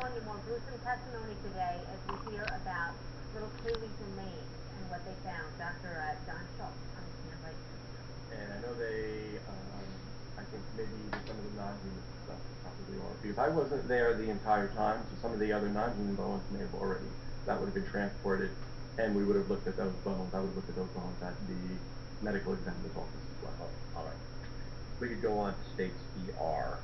Any more gruesome testimony today as we hear about little CALYEEs in Maine and what they found. Dr. John Schultz on standby. And I know they, I think maybe even some of the non-human stuff probably are, because I wasn't there the entire time, so some of the other non-human bones may have already, that would have been transported, and we would have looked at those bones. I would have looked at those bones at the medical examiner's office as well. Oh, all right. We could go on to states ER.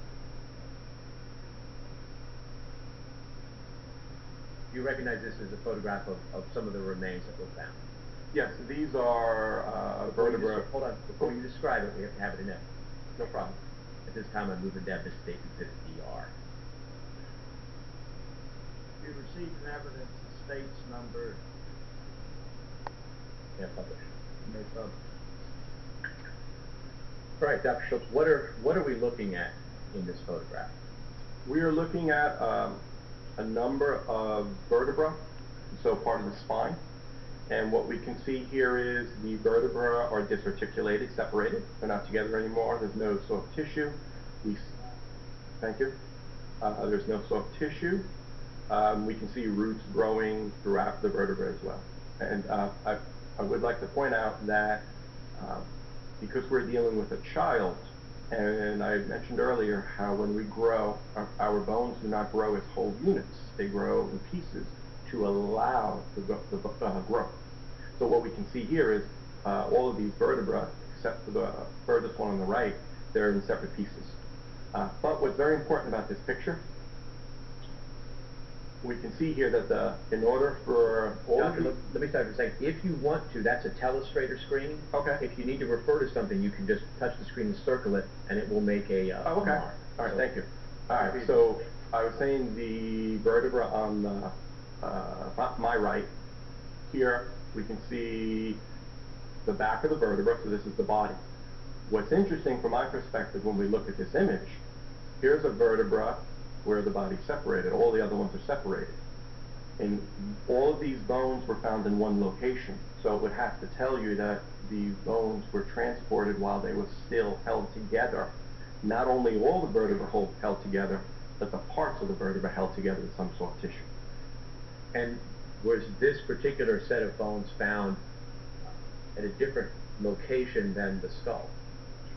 Do you recognize this as a photograph of some of the remains that were found? Yes, these are vertebrae. Hold on, before you describe it, we have to have it in it. No problem. At this time, I'm moving down to State Exhibit ER. You received an evidence of states number. Yeah, publish. May publish. All right, Dr. Schultz, what are we looking at in this photograph? We are looking at a number of vertebrae, so part of the spine. And what we can see here is the vertebrae are disarticulated, separated. They're not together anymore. There's no soft tissue. Thank you. There's no soft tissue. We can see roots growing throughout the vertebrae as well. And I would like to point out that because we're dealing with a child, and I mentioned earlier how when we grow, our bones do not grow as whole units. They grow in pieces to allow the growth. So what we can see here is all of these vertebrae, except for the furthest one on the right, they're in separate pieces. But what's very important about this picture, we can see here that in order for all Doctor, of the... let me start by saying, if you want to, that's a telestrator screen. Okay. If you need to refer to something, you can just touch the screen and circle it, and it will make a Oh, okay. mark. All right, So, thank you. All right, so I was saying the vertebra on my right, here we can see the back of the vertebra, so this is the body. What's interesting from my perspective when we look at this image, here's a vertebra where the body's separated. All the other ones are separated. And all of these bones were found in one location. So it would have to tell you that these bones were transported while they were still held together. Not only all the vertebrae held together, but the parts of the vertebra held together with some soft tissue. And was this particular set of bones found at a different location than the skull?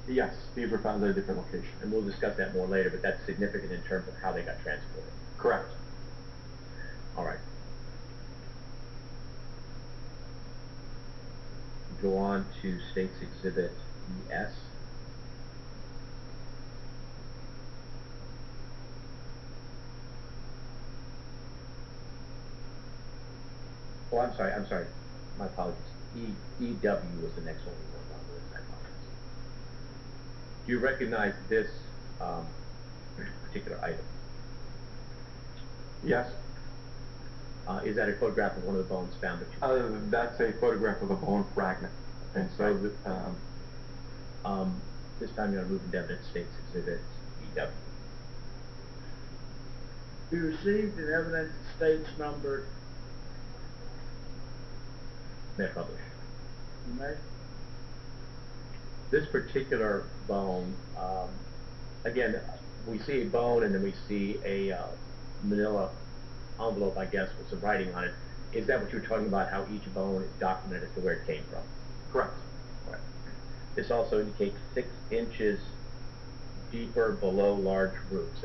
Yes, these were found at a different location. And we'll discuss that more later, but that's significant in terms of how they got transported. Correct. All right. Go on to States Exhibit ES. Oh, I'm sorry. My apologies. EW was the next one we worked on this. I apologize. Do you recognize this particular item? Yes. Is that a photograph of one of the bones found at your That's a photograph of a bone fragment. And so this time you're going to move to Evidence States Exhibit EW. You received an evidence of states number. May I publish? You may. This particular bone, again, we see a bone and then we see a manila envelope, I guess, with some writing on it. Is that what you're talking about, how each bone is documented as to where it came from? correct. Right. This also indicates 6 inches deeper below large roots.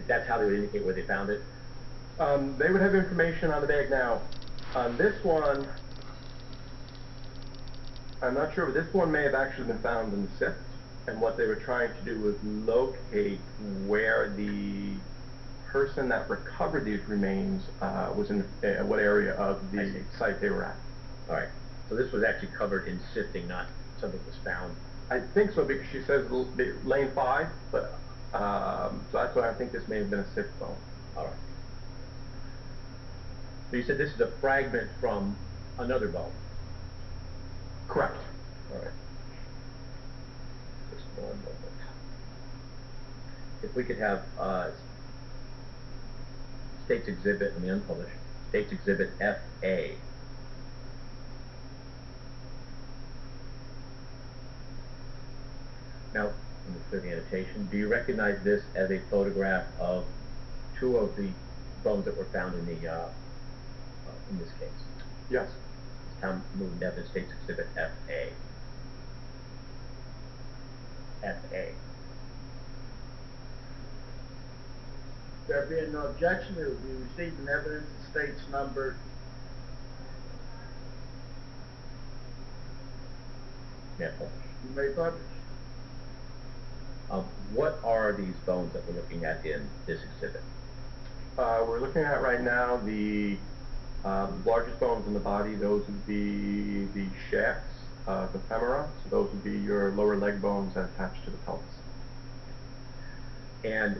That's how they would indicate where they found it? They would have information on the bag now. On this one, I'm not sure, but this one may have actually been found in the sift, and what they were trying to do was locate where the person that recovered these remains was in what area of the site they were at. All right. So this was actually covered in sifting, not something that was found. I think so, because she says lane 5, but so that's why I think this may have been a sift bone. All right. So you said this is a fragment from another bone? Correct. All right. Just one moment. If we could have States Exhibit, let me unpublish, States Exhibit FA. Now, let me clear the annotation. Do you recognize this as a photograph of two of the bones that were found in the in this case. Yes. It's found moving evidence states exhibit FA. FA. There being no objection, it will be received in evidence the state's number. Yeah, publish. You may publish. What are these bones that we're looking at in this exhibit? We're looking at right now the largest bones in the body. Those would be the shafts, the femora. So those would be your lower leg bones that attach to the pelvis. And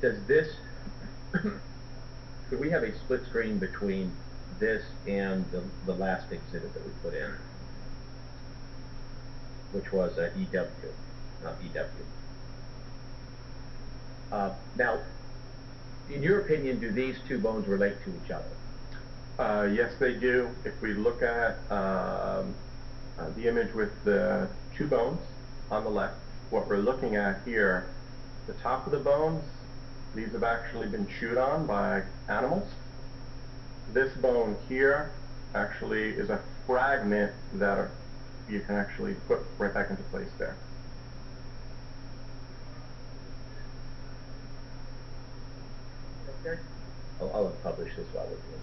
does this, could we have a split screen between this and the last exhibit that we put in, which was EW, not EW? Now, in your opinion, do these two bones relate to each other? Yes, they do. If we look at the image with the two bones on the left, what we're looking at here, the top of the bones, these have actually been chewed on by animals. This bone here actually is a fragment that you can actually put right back into place there. Okay? I'll publish this while we're doing that.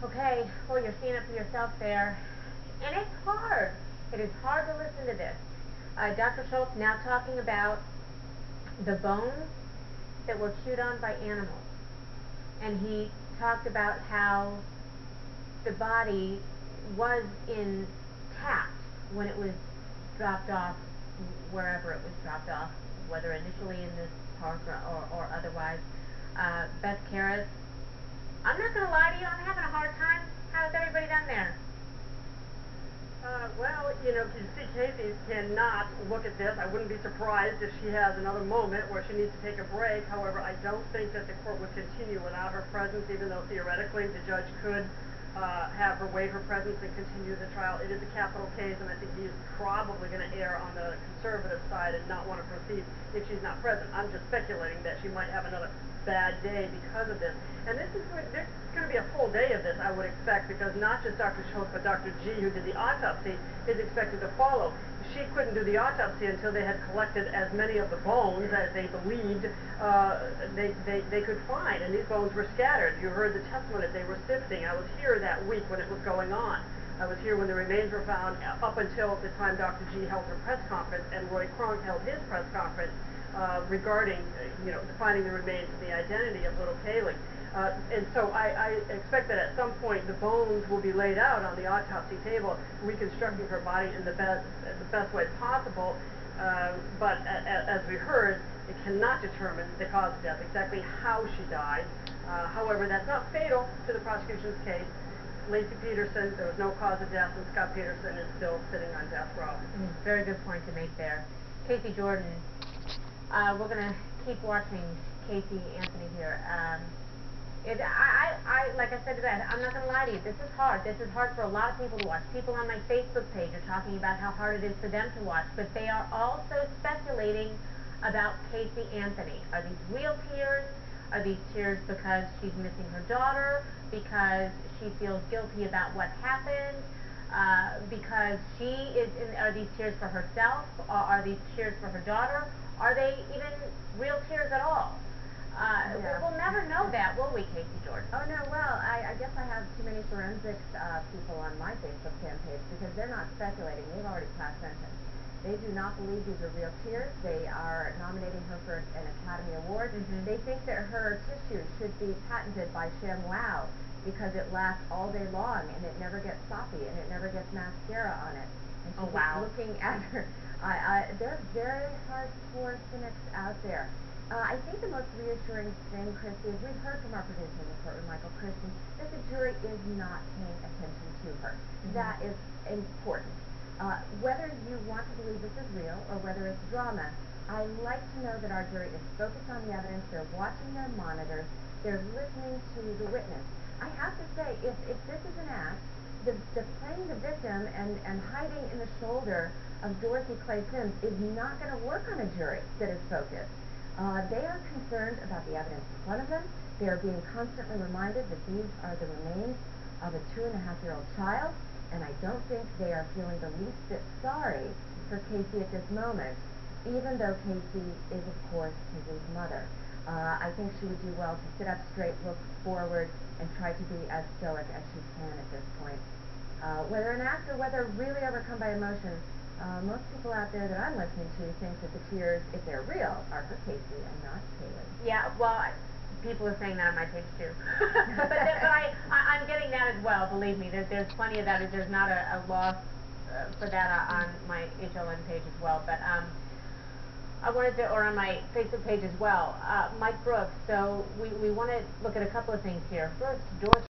Okay, well, you're seeing it for yourself there. And it's hard. It is hard to listen to this. Dr. Schultz now talking about the bones that were chewed on by animals. And he talked about how the body was intact when it was dropped off, wherever it was dropped off, whether initially in this park or otherwise. Beth Karras, I'm not going to lie to you, I'm having a hard time. How's everybody done there? Well, you know, you see Casey cannot look at this. I wouldn't be surprised if she has another moment where she needs to take a break. However, I don't think that the court would continue without her presence, even though theoretically the judge could have her waive her presence and continue the trial. It is a capital case, and I think he is probably going to err on the conservative side and not want to proceed if she's not present. I'm just speculating that she might have another bad day because of this. And there's going to be a full day of this, I would expect, because not just Dr. Schultz, but Dr. G, who did the autopsy, is expected to follow. She couldn't do the autopsy until they had collected as many of the bones as they believed they could find, and these bones were scattered. You heard the testimony that they were sifting. I was here that week when it was going on. I was here when the remains were found up until the time Dr. G held her press conference and Roy Kronk held his press conference regarding, finding the remains and the identity of little CALYEE. And so I expect that at some point the bones will be laid out on the autopsy table, reconstructing her body in the best way possible. But as we heard, it cannot determine the cause of death, exactly how she died. However, that's not fatal to the prosecution's case. Lacey Peterson, there was no cause of death, and Scott Peterson is still sitting on death row. Very good point to make there. Casey Jordan, we're going to keep watching Casey Anthony here. Like I said to Beth, I'm not going to lie to you. This is hard. This is hard for a lot of people to watch. People on my Facebook page are talking about how hard it is for them to watch, but they are also speculating about Casey Anthony. Are these real tears? Are these tears because she's missing her daughter? Because she feels guilty about what happened? Because she is in, are these tears for herself? Are these tears for her daughter? Are they even real tears at all? We'll never know that, will we, Casey Jordan? Oh, no, well, I guess I have too many forensics people on my Facebook fan page because they're not speculating. They've already passed sentence. They do not believe these are real tears. They are nominating her for an Academy Award. They think that her tissue should be patented by ShamWow because it lasts all day long and it never gets soppy and it never gets mascara on it. And she's looking at her. They're very hardcore cynics out there. I think the most reassuring thing, Christy, is we've heard from our producer in the courtroom, Michael Christian, that the jury is not paying attention to her. That is important. Whether you want to believe this is real or whether it's drama, I like to know that our jury is focused on the evidence, they're watching their monitors, they're listening to the witness. I have to say, if this is an act, the playing the victim and hiding in the shoulder of Dorothy Clay Sims is not going to work on a jury that is focused. They are concerned about the evidence in front of them. They are being constantly reminded that these are the remains of a 2.5-year-old child, and I don't think they are feeling the least bit sorry for Casey at this moment, even though Casey is, of course, Casey's mother. I think she would do well to sit up straight, look forward, and try to be as stoic as she can at this point. Whether an act or whether really overcome by emotion, most people out there that I'm listening to think that the tears, if they're real, are for Casey and not CALYEE. Yeah, well, people are saying that on my page too. but I'm getting that as well, believe me. There's plenty of that. There's not a loss for that on my HLN page as well. But I wanted to, or on my Facebook page as well, Mike Brooks. So we want to look at a couple of things here. First, Dorothy